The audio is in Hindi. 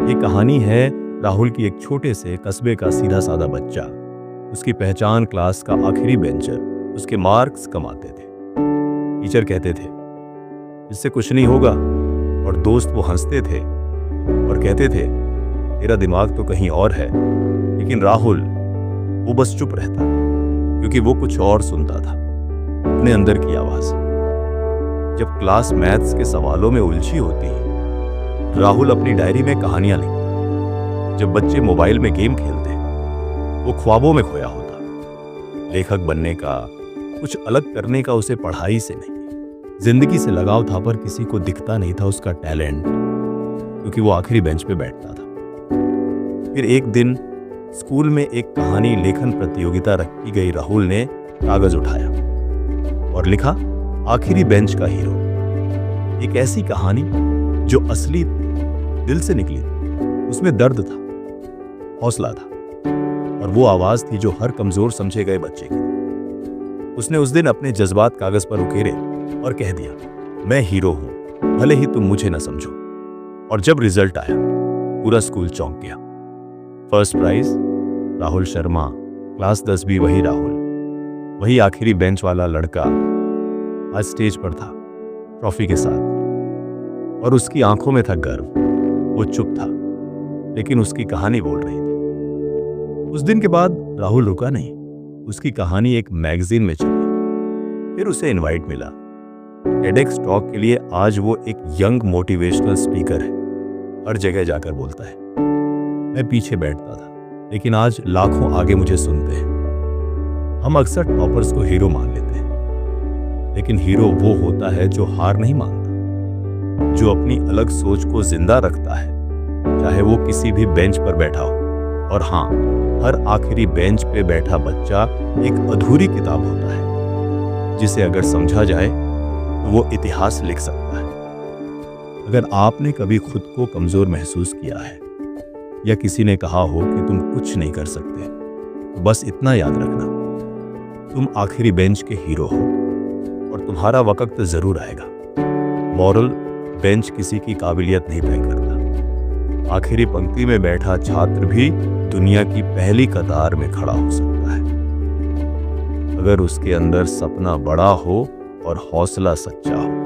ये कहानी है राहुल की एक छोटे से कस्बे का सीधा साधा बच्चा। उसकी पहचान क्लास का आखिरी बेंचर, उसके मार्क्स कम आते थे। टीचर कहते थे इससे कुछ नहीं होगा, और दोस्त वो हंसते थे और कहते थे तेरा दिमाग तो कहीं और है। लेकिन राहुल वो बस चुप रहता, क्योंकि वो कुछ और सुनता था, अपने अंदर की आवाज। जब क्लास मैथ्स के सवालों में उलझी होती, राहुल अपनी डायरी में कहानियां लिखता। जब बच्चे मोबाइल में गेम खेलते, वो ख्वाबों में खोया होता। लेखक बनने का, कुछ अलग करने का उसे पढ़ाई से नहीं, जिंदगी से लगाव था, पर किसी को दिखता नहीं था उसका टैलेंट, क्योंकि वो आखिरी बेंच पे बैठता था। फिर एक दिन स्कूल में एक कहानी लेखन प्रतियोगिता रखी गई। राहुल ने कागज उठाया और लिखा आखिरी बेंच का हीरो। एक ऐसी कहानी जो असली दिल से निकली। उसमें दर्द था, हौसला था, और वो आवाज थी जो हर कमजोर समझे गए बच्चे की। उसने उस दिन अपने जज्बात कागज पर उकेरे और कह दिया, मैं हीरो हूं, भले ही तुम मुझे न समझो। और जब रिजल्ट आया, पूरा स्कूल चौंक गया। First prize Rahul Sharma, class 10 वही राहुल, वही आखिरी बेंच वाला लड़का आज स्टेज पर था, ट्रॉफी के साथ, और उसकी आंखों में था गर्व। वो चुप था, लेकिन उसकी कहानी बोल रही थी। उस दिन के बाद राहुल रुका नहीं। उसकी कहानी एक मैगजीन में छपी। फिर उसे इनवाइट मिला TEDx टॉक के लिए। आज वो एक यंग मोटिवेशनल स्पीकर है, हर जगह जाकर बोलता है। मैं पीछे बैठता था, लेकिन आज लाखों आगे मुझे सुनते हैं। हम अक्सर टॉपर्स को हीरो मान लेते हैं, लेकिन हीरो वो होता है जो हार नहीं मानता, जो अपनी अलग सोच को जिंदा रखता है, चाहे वो किसी भी बेंच पर बैठा हो। और हाँ, हर आखिरी बेंच पे बैठा बच्चा एक अधूरी किताब होता है, जिसे अगर समझा जाए तो वो इतिहास लिख सकता है। अगर आपने कभी खुद को कमजोर महसूस किया है, या किसी ने कहा हो कि तुम कुछ नहीं कर सकते, तो बस इतना याद रखना, तुम आखिरी बेंच के हीरो हो, और तुम्हारा वक्त जरूर आएगा। मॉरल, बेंच किसी की काबिलियत नहीं तय करता। आखिरी पंक्ति में बैठा छात्र भी दुनिया की पहली कतार में खड़ा हो सकता है, अगर उसके अंदर सपना बड़ा हो और हौसला सच्चा हो।